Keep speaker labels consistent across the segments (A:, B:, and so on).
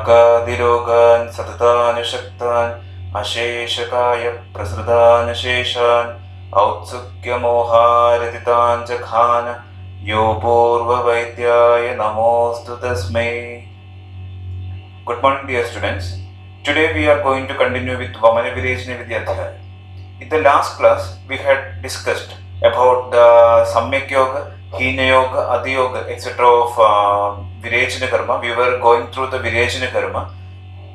A: शाकादिरोगान् सततानुशक्तान् अशेषकाय प्रसृतान् शेषान् औत्सुक्यमोहारतितान् जघान यो पूर्ववैद्याय नमोऽस्तु तस्मै. Good morning, dear students. Today we are going to continue with Vamana Virechana Vidyadhyaya. In the last class, we had discussed about the Samyak Yoga, Hina Yoga, Adi Yoga, etc. of Virechana Karma. We were going through the Virechana Karma.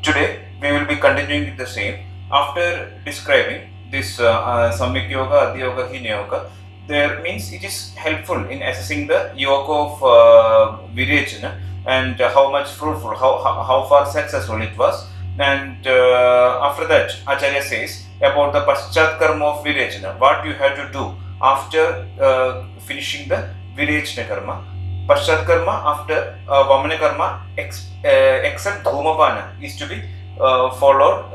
A: Today, we will be continuing with the same. After describing this Samyak Yoga, Adi Yoga, Hina Yoga, there means it is helpful in assessing the yoga of Virechana and how much fruitful, how far successful it was. And after that, Acharya says about the Paschat Karma of Virechana, what you have to do after finishing the Virechana Karma. Paschat Karma after Vamana Karma, except Dhumapana, is to be followed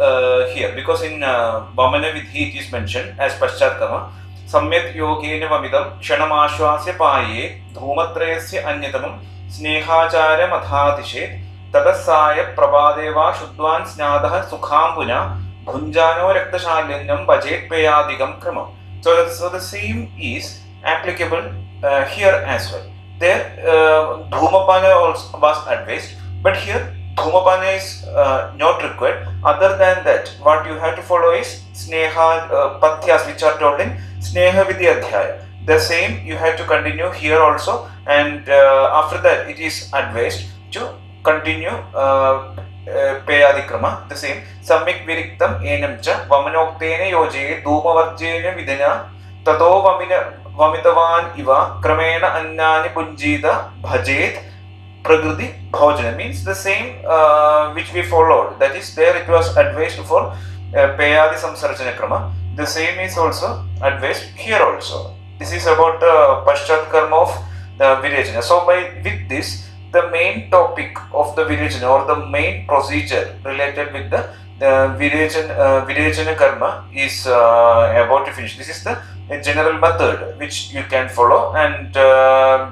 A: here, because in Vamana Vidhi it is mentioned as Paschat Karma. Samyak Yogena Vamidam Kshanamashwasya Paye Dhumatrayasya Anyatamam Snehacharya Madhatishet Tadasaya Prabhadeva Shudvan Snadaha Sukhampuna Bhunjano Raktashalinyam Bajet Peyadigam Krama. So the same is applicable here as well. There Dhumapana also was advised, but here Dhumapana is not required. Other than that, what you have to follow is Sneha Patyas, which are told in Sneha Vidyadhyaya. The same you have to continue here also, and after that it is advised to continue Peyadikrama. The same Samyak Viriktam Enamcha Vamanoktena Yoje Dhumavarjena Vidana Tato Vamitavan Iva Kramena Annani Punjita Bhajet Prakriti Bhojana, means the same which we followed. That is, there it was advised for Peyadi Samsarjana Krama. The same is also advised here also. This is about the Paschat Karma of the Virechana. So with this, the main topic of the Virechana or the main procedure related with the Virechana Karma is about to finish. This is the general method which you can follow, and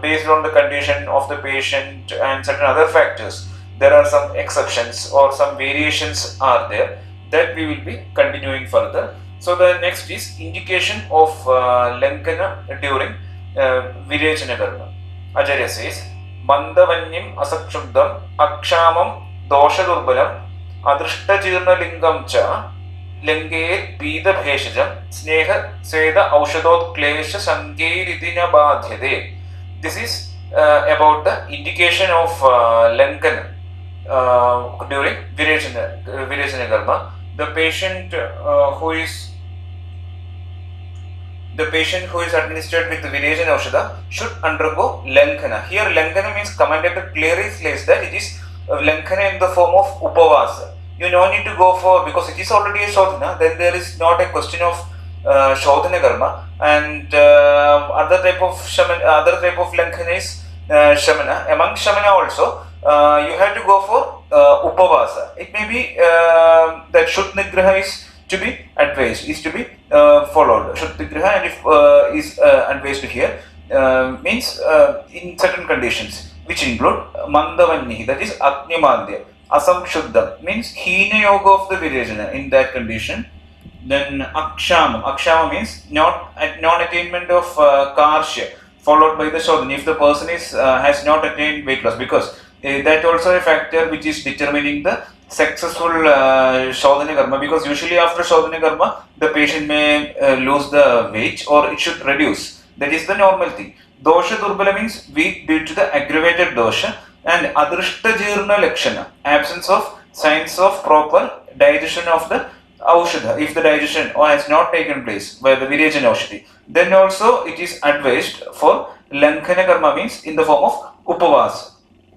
A: based on the condition of the patient and certain other factors, there are some exceptions or some variations are there that we will be continuing further. So the next is indication of Lankana during Virechana Karma. Acharya says, Mandavanyam Asakshubdam Akshamam Doshadurbalam Adrishtajirna Lingam Cha Lange Pida Bheshajam Sneha Seda Aushadot Klesha Sangeridina Badhyade. This is about the indication of Lankana during Virechana Karma. The patient who is administered with Virechana Aushadha should undergo Lankana. Here Lankana means commentator clearly says that it is Lankana in the form of Upavasa. You no need to go for, because it is already a Shodhana, then there is not a question of Shodhana Karma. And other type of Lankana is Shamana. Among Shamana also, you have to go for Upavasa. It may be that Shuddha Nigraha is to be advised, is to be followed. Shuddha Nigraha, and if is advised here, means in certain conditions, which include Mandavannihi, that is Agni Madhya. Asamshuddha means Hina Yoga of the Virechana, in that condition. Then Akshama means non-attainment of Karshya, followed by the Shodhana, if the person has not attained weight loss, because that also a factor which is determining the successful Shodhana Karma, because usually after Shodhana Karma the patient may lose the weight or it should reduce. That is the normal thing. Dosha Durbala means weak due to the aggravated dosha, and Adrishta Jirna Lakshana, absence of signs of proper digestion of the Aushadha, if the digestion has not taken place by the Virechana Aushadhi. Then also it is advised for Lankana Karma, means in the form of Upavasa.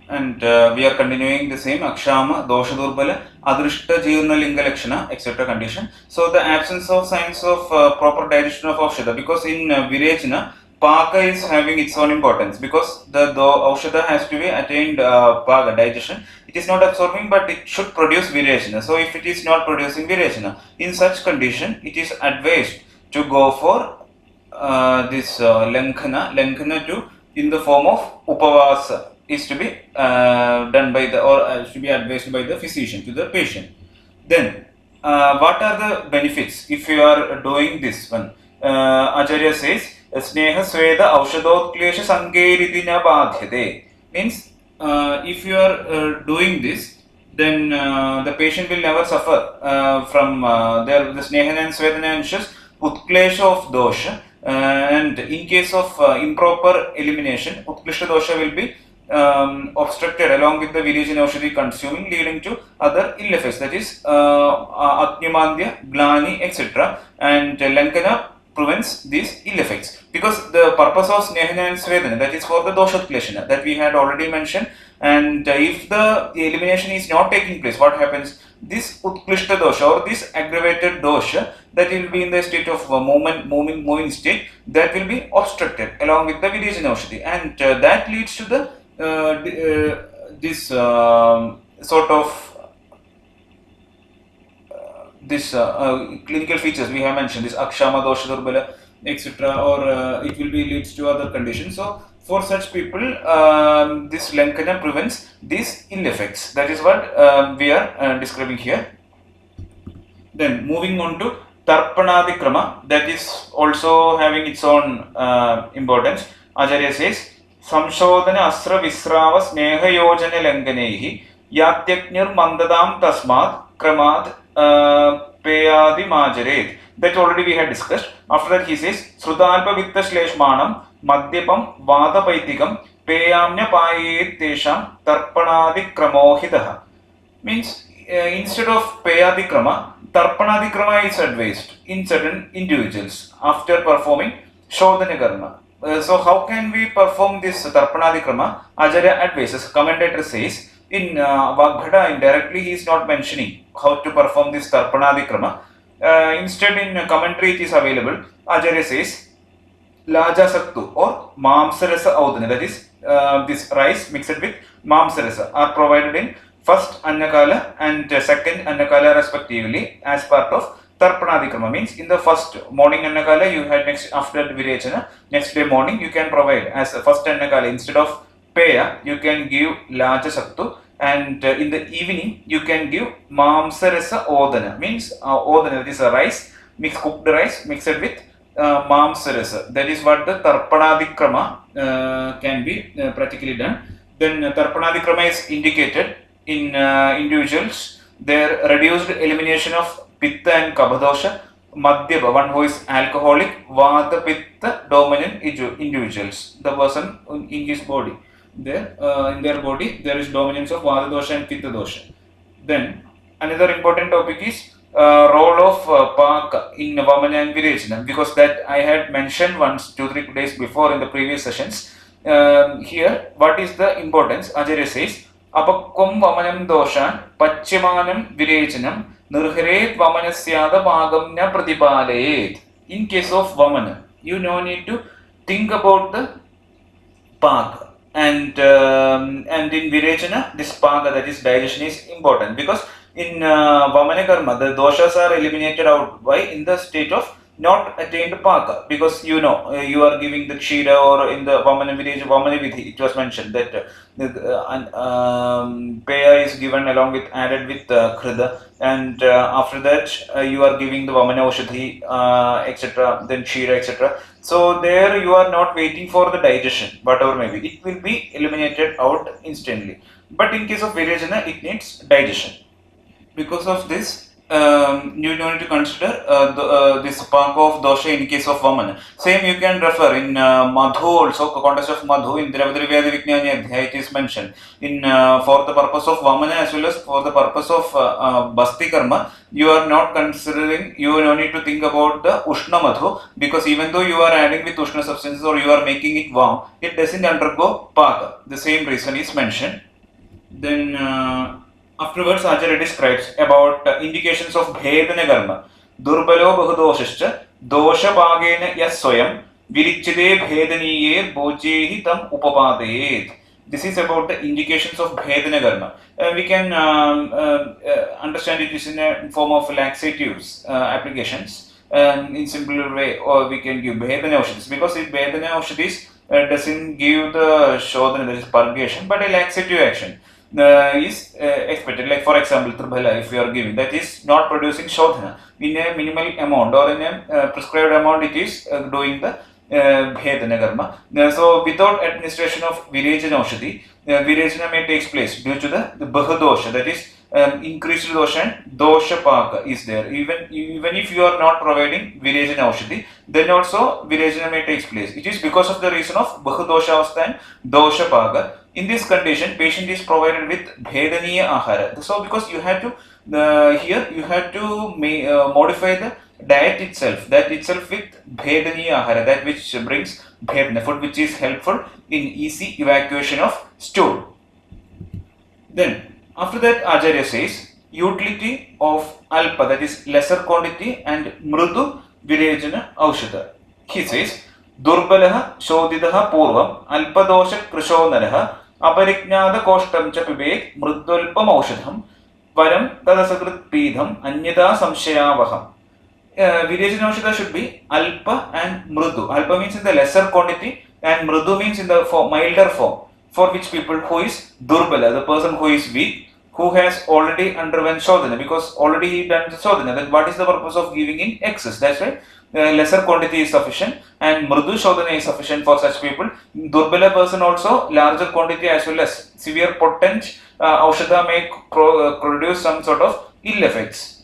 A: And we are continuing the same Akshama, Dosha Durbala, Adrishta Jirna Linga Lakshana, etc. condition. So the absence of signs of proper digestion of Aushadha, because in Virechana, Paka is having its own importance, because the Aushadha has to be attained Paka, digestion. It is not absorbing, but it should produce Virechana. So if it is not producing Virechana, in such condition, it is advised to go for this Lankana to in the form of Upavasa. is to be done by the or should be advised by the physician to the patient. Then what are the benefits if you are doing this one? Acharya says sneha sweda aushadotklesha sangeridina badhyate, means if you are doing this, then the patient will never suffer from the snehana and svedana ensures utklesha of dosha, and in case of improper elimination, utklesha dosha will be obstructed along with the Virejana Aushadhi consuming, leading to other ill effects, that is Agnyamandya, Glani, etc. And Lankana prevents these ill effects, because the purpose of Snehana and Svedana, that is for the Doshatkleshana, that we had already mentioned. And if the elimination is not taking place, what happens? This Utklishta dosha or this aggravated dosha that will be in the state of moving state, that will be obstructed along with the Virejana Aushadhi, and that leads to the this sort of this clinical features we have mentioned, this akshama dosha durbala, etc., or it will be leads to other conditions. So for such people, this Lankana prevents these ill effects. That is what we are describing here. Then moving on to Tarpanadikrama, that is also having its own importance. Acharya says, Samshodana Asra Visrava Sneha Yojana Langanehi Yatyaknir Mandadam Tasmad Kramad Peyadi Majaret. That already we had discussed. After that he says, Srutalpa Vitta Shleshmanam Madhyapam Vadapaitikam Peyamnya Payet Tesham Tarpanadikramohidaha. Means instead of Peyadikrama, Tarpanadikrama is advised in certain individuals after performing Shodhana Karma. So how can we perform this Tarpanadikrama? Acharya advises, commentator says, in Vagbhata indirectly he is not mentioning how to perform this Tarpanadikrama. Instead in commentary it is available. Acharya says, Laja Saktu or Mamsarasa Audana, that is this rice mixed with Mamsarasa are provided in first Annakala and second Annakala respectively as part of Tarpanadikrama. Means in the first morning Annakala you had next after Virechana, next day morning you can provide as a first Annakala instead of Peya you can give Laja Saktu, and in the evening you can give Mamsarasa Odana, means Odana, that is a rice, cooked rice mixed with Mamsarasa. That is what the Tarpanadikrama can be practically done. Then Tarpanadikrama is indicated in individuals, their reduced elimination of Pitta and Kabadosha, Madhyapa, one who is alcoholic, Vata Pitta dominant individuals, the person in his body, there in their body there is dominance of Vata dosha and Pitta dosha. Then another important topic is role of Paka in Vamana and Virechana, because that I had mentioned once 2-3 days before in the previous sessions. Here what is the importance? Acharya says, Apakkum Vamanam doshan Pachimanam Virechanam Nurharet Vamanasyada Pagamnya Pratipalayet. In case of Vamana, you no need to think about the Paka. And in Virechana, this Paka, that is digestion, is important, because in Vamana Karma, the doshas are eliminated out by in the state of not attained Paka, because you know you are giving the Kshira, or in the Vamana Vidhi, it was mentioned that Peya is given along with added with Krida, and after that you are giving the Vamana Aushadhi, etc., then Kshira, etc. So there you are not waiting for the digestion, whatever may be, it will be eliminated out instantly. But in case of Virechana, it needs digestion. Because of this, you need to consider this Paka of dosha in case of Vamana. Same you can refer in Madhu also, context of Madhu in Dravadrivyadi Vijnani Adhyaya, it is mentioned in for the purpose of Vamana as well as for the purpose of Basti Karma. You are not considering, you no need to think about the Ushna Madhu, because even though you are adding with Ushna substances or you are making it warm, it doesn't undergo Paka. The same reason is mentioned. Then afterwards, Acharya describes about indications of Bhedana Karma. Durbalo Bahudoshascha, Dosha Bhagena Yaswayam, Virichide Bhedaniye Bojehi Tam Upapadayet. This is about the indications of Bhedana Karma. We can understand it is in a form of laxatives applications. In simpler way, or we can give Bhedana Aushadhis, because if Bhedana Aushadhis doesn't give the shodhana, that is purgation, but a laxative action is expected. Like for example, Tribhala, if you are giving, that is not producing shodhana in a minimal amount or in a prescribed amount, it is doing the Bhedana karma. So without administration of Virejana Aushadhi, Virejana may takes place due to the Bahadosha, that is increased dosha and dosha paka is there. Even if you are not providing Virejana Aushadhi, then also Virejana may takes place. It is because of the reason of Bahadosha Avastha and dosha paka. In this condition, patient is provided with Bhedaniya Ahara. So because you have to, here you have to modify the diet itself, that itself with Bhedaniya Ahara, that which brings Bhedana, food which is helpful in easy evacuation of stool. Then, after that, Acharya says, utility of Alpa, that is lesser quantity, and Mrudu Virejana Aushadha. He says, Durbalaha Shodhidaha Purvam Alpadosha Krishonaraha Aparijnada Koshtam Chapibek Mrudulpam Aushadham Varam Tadasakrit Pidham Anyada Samshayavaham. Virejana Aushadha should be Alpa and Mrudu. Alpa means in the lesser quantity and Mrudu means in the milder form. For which people who is Durbala, the person who is weak, who has already underwent Shodhana, because already he done the Shodhana, then what is the purpose of giving in excess? That's why lesser quantity is sufficient and Mrudu Shodhana is sufficient for such people. Durbala person also, larger quantity as well as severe potent Aushadha may produce some sort of ill effects.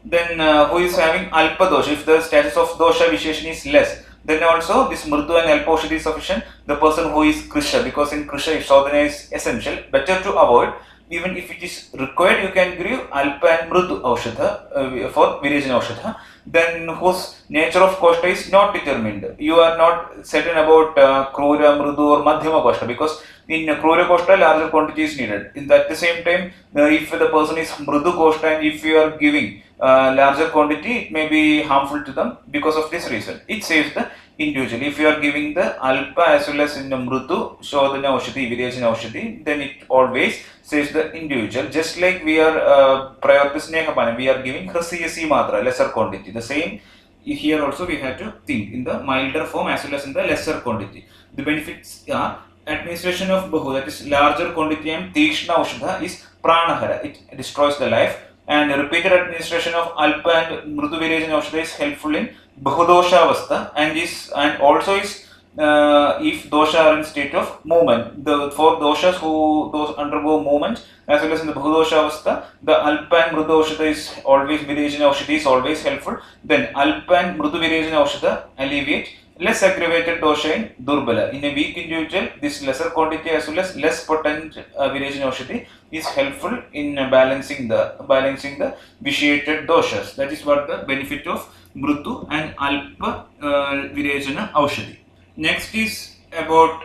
A: Then who is having Alpa dosha, if the status of dosha visheshan is less, then also this Mrudu and Alpa Aushadhi is sufficient. The person who is Krisha, because in Krisha Shodhana is essential, better to avoid. Even if it is required, you can give Alpa and Mrudu Aushadha for Virejana Aushadha. Then whose nature of Koshta is not determined. You are not certain about Krura, Mrudu or Madhyama Koshta, because in Krura Koshta larger quantity is needed. At the same time, if the person is Mrudu Koshta and if you are giving larger quantity, it may be harmful to them because of this reason. It saves the individual. If you are giving the Alpa as well as in the Mrudu, Shodhana Aushadhi, Virejana Aushadhi, then it always saves the individual. Just like we are prior to Snehapana, we are giving Hrasiyasi Matra, lesser quantity. The same here also we have to think in the milder form as well as in the lesser quantity. The benefits are administration of Bahu, that is larger quantity, and Tikshna Aushadha is Pranahara, it destroys the life. And repeated administration of Alpa and Mrudu Virejana Aushadha is helpful in Bahudosha Avastha and also is if dosha are in state of movement. For doshas who undergo movement as well as in the Bahudosha Avastha, the Alpa and Mrudu Aushadha is always, Virejana Aushadhi is always helpful. Then Alpa and Mrudu Virejana Aushadha alleviate less aggravated dosha in Durbala. In a weak individual, this lesser quantity as well as less potent Virejana Aushadhi is helpful in balancing the vitiated doshas. That is what the benefit of Mrudu and Alpa Virejana Aushadhi. Next is about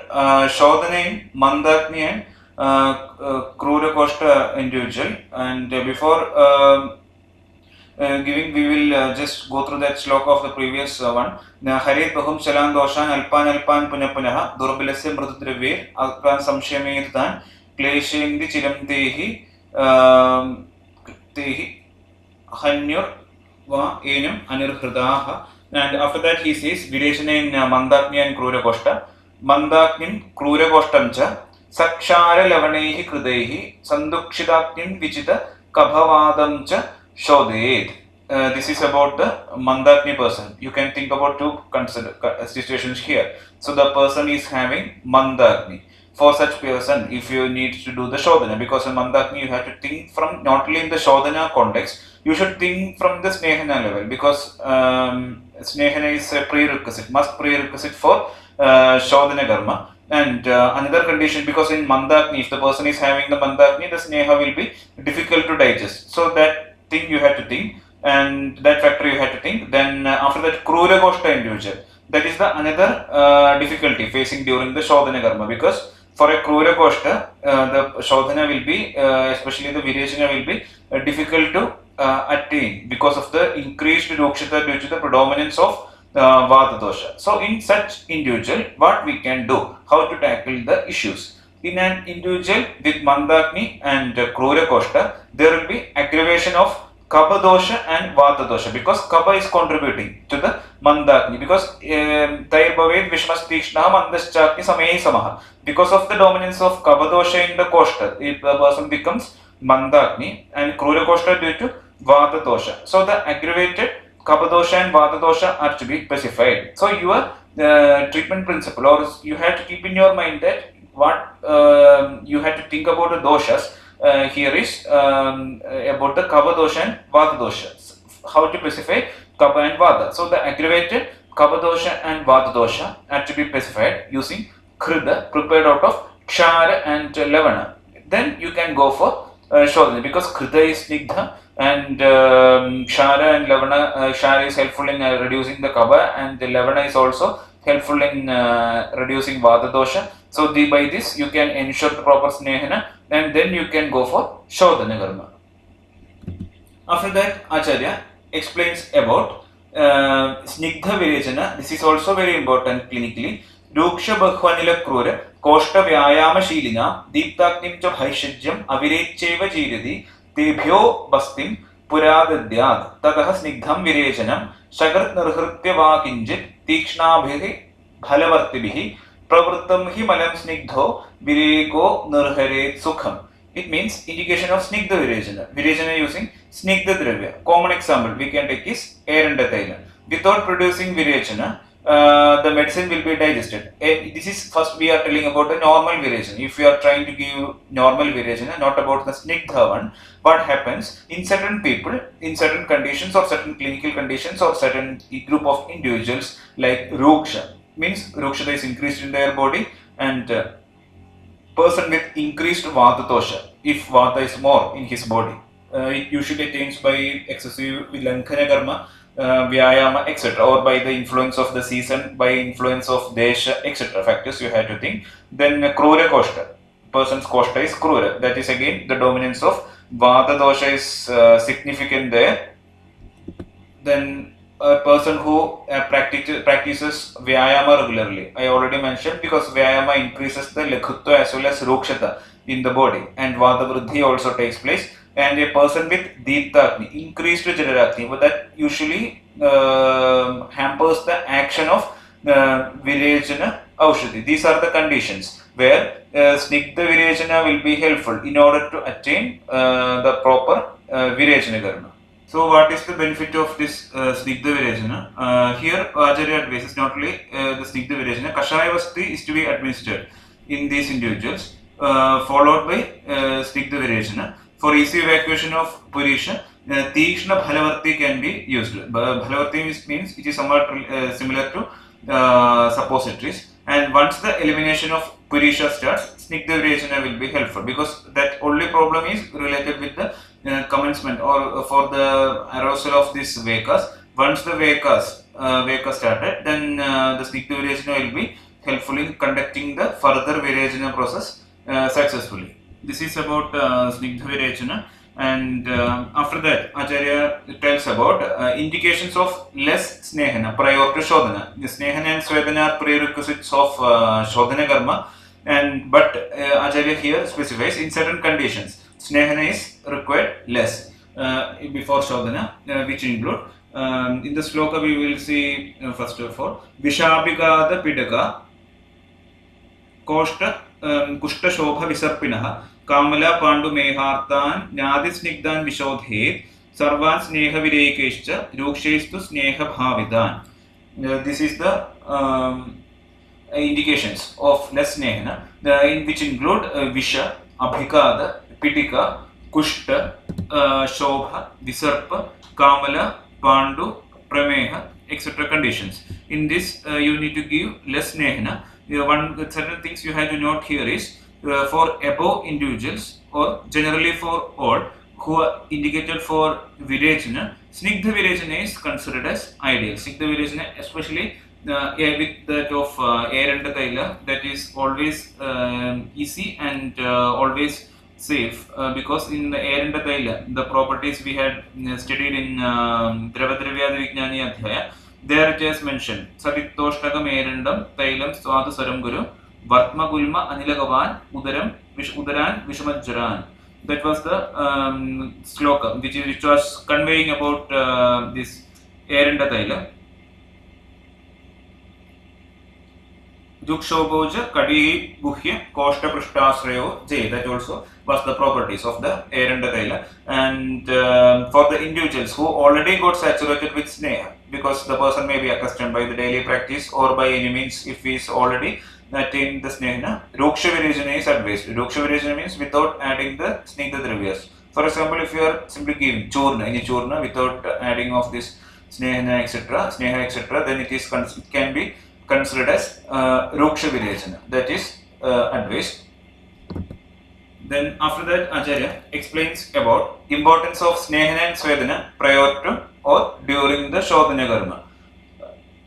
A: Shodhana in Mandakni and Krura Koshta individual. And before giving, we will just go through that sloka of the previous one. Haret Bahum Chalan Doshan Alpan Punapunaha Durbilasya Mrudravir Alpan Samshametan Kleshing the Chiram Tehi Hanyur Va Enum Anirhradaha. And after that he says Virejana in Mandakni and Krura Koshta. Mandaknin Krura Kostamcha Sakshara Lavanehi Krudehi Sandukshidakin Vichita Kabhavadamcha Shodhed. This is about the Mandakni person. You can think about two situations here. So the person is having Mandakni. For such person, if you need to do the Shodhana, because in Mandakni you have to think from not only in the Shodhana context, you should think from the Snehana level, because Snehana is a prerequisite, must prerequisite for Shodhana Karma. And another condition, because in Mandakni, if the person is having the Mandakni, the Sneha will be difficult to digest. So that thing you have to think, and that factor you have to think. Then after that, Krura Koshta individual, that is the another difficulty facing during the Shodhana Karma, because for a Krura Koshta, the Shodhana will be, especially the Virejana will be difficult to attain because of the increased Dokshita due to the predominance of Vata dosha. So in such individual, what we can do, how to tackle the issues? In an individual with Mandakni and Krura Koshta, there will be aggravation of Kapha dosha and Vata dosha, because Kapha is contributing to the Mandagni, because Tair Bhavet Vishmas Tikshna Mandaschakni Samayi Samaha. Because of the dominance of Kapha dosha in the Koshta, the person becomes Mandagni, and Krura Koshta due to Vata dosha. So the aggravated Kapha dosha and Vata dosha are to be specified. So your treatment principle, or you have to keep in your mind that what you have to think about the doshas. Here is about the Kapha dosha and Vata dosha. How to specify Kapha and Vata? So the aggravated Kapha dosha and Vata dosha are to be specified using Krida prepared out of Kshara and Lavana. Then you can go for Shodhana, because Krida is Snigdha and Kshara and Lavana. Kshara is helpful in reducing the Kapha, and the Lavana is also helpful in reducing Vata dosha. So by this you can ensure the proper Snehana, and then you can go for Shodhana Karma. After that, Acharya explains about Snigdha Virechana. This is also very important clinically. Ruksha Bhakvanila Krura, Koshta Vyayama Shilina, Deeptaknim cha Bhaishajyam, Avirecheva Jiradi, Tebhyo Bastim, Puradadyad, Tataha Snigdham Virechanam, Shagrat Narhritya Vakinjit, Tikshnabhihi, Bhalavartibihi, Pravrittam hi malam snigdho vireko narharet sukham. It means indication of snigdha virechana. Virechana using snigdha dravya. Common example we can take is Aranda Thaila. Without producing virechana, the medicine will be digested. This is first we are telling about the normal virechana. If we are trying to give normal virechana, not about the snigdha one, what happens in certain people, in certain conditions or certain clinical conditions or certain group of individuals like Ruksha. Means Rukshata is increased in their body, and person with increased Vata dosha, if Vata is more in his body, it usually attains by excessive Lankhana Karma, Vyayama, etc., or by the influence of the season, by influence of Desha, etc. factors you have to think. Then Krura Koshta, person's Koshta is Krura, that is again the dominance of Vata dosha is significant there. Then a person who practices Vyayama regularly. I already mentioned, because Vyayama increases the Lakhutva as well as Rukshata in the body, and Vata Vruddhi also takes place. And a person with Deeptakni, increased Jadarakni, but that usually hampers the action of Virechana Aushadhi. These are the conditions where Snigdha Virechana will be helpful in order to attain the proper Virechana Karma. So what is the benefit of this Snigdha Virechana? Here Acharya advises not only the Snigdha Virechana, Kashaya Vasti is to be administered in these individuals, followed by Snigdha Virechana. For easy evacuation of Purisha, Tikshna Bhalavarti can be used. Bhalavarti means it is somewhat similar to suppositories, and once the elimination of Purisha starts, Snigdha Virechana will be helpful, because that only problem is related with the commencement or for the arousal of these Vekas. Once the Vekas started, then the Snigdha Virechana will be helpful in conducting the further Virechana process successfully. This is about Snigdha Virechana, and after that Acharya tells about indications of less Snehana prior to Shodhana. The Snehana and Svedana are prerequisites of Shodhana Karma, and but Acharya here specifies in certain conditions Snehana is required less before Shodhana, which include in the sloka we will see first of all Vishabhigada Pidaka Koshta Kushta Shobha Visarpinaha Kamala Pandu Mehartan Nyadi Snigdan Vishodhet Sarvan Sneha Virekeshcha Rukshestu Sneha Bhavidan. This is the indications of less Snehana, in which include Visha, Abhikada, Pitika, Kushta, Shobha, Visarpa, Kamala, Pandu, Prameha, etc. conditions. In this, you need to give less Snehana. Certain things you have to note here is for above individuals, or generally for all who are indicated for Virechana, Snigdha Virechana is considered as ideal. Snigdha Virechana, especially with that of Aranda Thaila, that is always easy and always safe, because in the Aranda Thaila, the properties we had studied in Dravadravya Vijnani Adhyaya, there it is mentioned Savitoshtagam Arandam Thailam Swadu Saram Guru Vartma Gulma Anilagavan Udaran Vishamajjaran. That was the sloka which was conveying about this Erinda Taila. Dukshoboj Kadi Guhya Koshta Prishtasrayo J. That also was the properties of the Erinda Taila. And for the individuals who already got saturated with sneha, because the person may be accustomed by the daily practice or by any means, if he is already attained the snehana, Ruksha Virajana is advised. Ruksha Virajana means without adding the snigdha dravyas. For example, if you are simply giving churna, any churna without adding of this sneha etc., then it can be considered as Ruksha Virajana. That is advised. Then after that, Acharya explains about importance of snehana and swedana prior to or during the shodhana karma.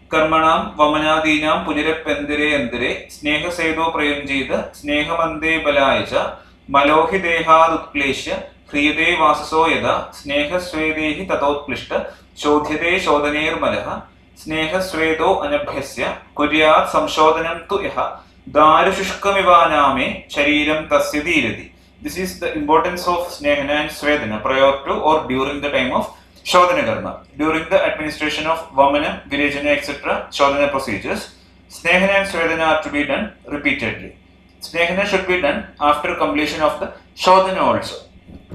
A: Karmanam vamanadinam punirapendire endire sneha sedo prayunjita snehamande balayacha malohi dehad utkleshya hriyade vasaso yada sneha svedehi tatotklishta shodhyate shodhaner malaha sneha svedo anabhyasya kuryat samshodhanam tu yaha darushushkamivaname shariram tasya dhirati. This is the importance of snehana and swedana prior to or during the time of Shodhana karma. During the administration of Vamana, Virajana, etc., Shodhana procedures, Snehana and Swedana are to be done repeatedly. Snehana should be done after completion of the Shodhana also.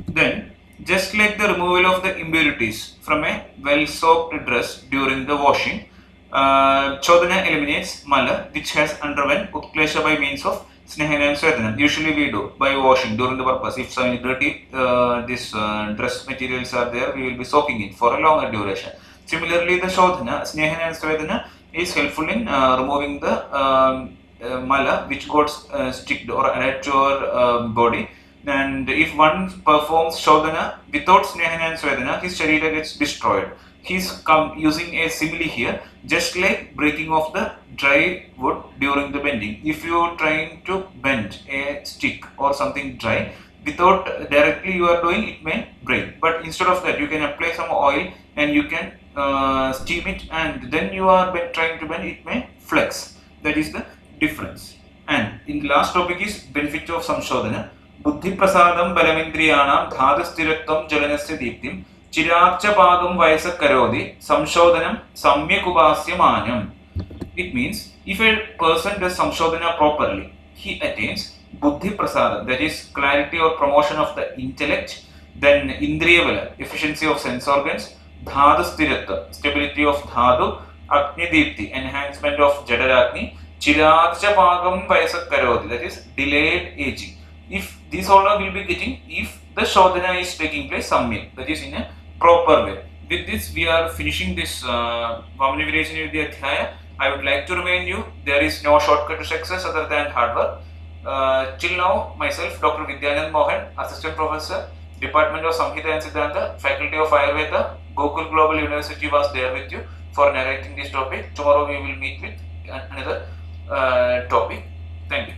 A: Then, just like the removal of the impurities from a well-soaked dress during the washing, Shodhana eliminates mala which has underwent utklesha by means of Snehana and Swedana. Usually we do by washing during the purpose. If some dirty dress materials are there, we will be soaking it for a longer duration. Similarly, the Shodhana, Snehana and Swedana is helpful in removing the mala which got sticked or added to our body. And if one performs Shodhana without Snehana and Swedana, his sharira gets destroyed. He's using a simile here, just like breaking of the dry wood during the bending. If you are trying to bend a stick or something dry, without directly you are doing, it may break. But instead of that, you can apply some oil and you can steam it, and then you are trying to bend, it may flex. That is the difference. And in the last topic is benefit of samshodhana. Buddhi prasadam balamindriyanam dhadasthiratvam jalanasya deeptim Chirachapagam Vaisa Karodi, Samshodhanam Samyakubasyamanam. It means if a person does Samshodhana properly, he attains Buddhi Prasadam, that is clarity or promotion of the intellect, then Indriya Vala, efficiency of sense organs, Dhadu Sthiratva, stability of Dhadu, Agni Deepti, enhancement of Jadaragni, Chirachapagam Vaisa Karodi, that is delayed aging. If these all will be getting, if the Shodhana is taking place samyak, that is in a proper way. With this, we are finishing this Vamana Virajana Vidya Adhyaya. I would like to remind you, there is no shortcut to success other than hard work. Till now, myself, Dr. Vidyanand Mohan, Assistant Professor, Department of Samhita and Siddhanta, Faculty of Ayurveda, Gokul Global University was there with you for narrating this topic. Tomorrow we will meet with another topic. Thank you.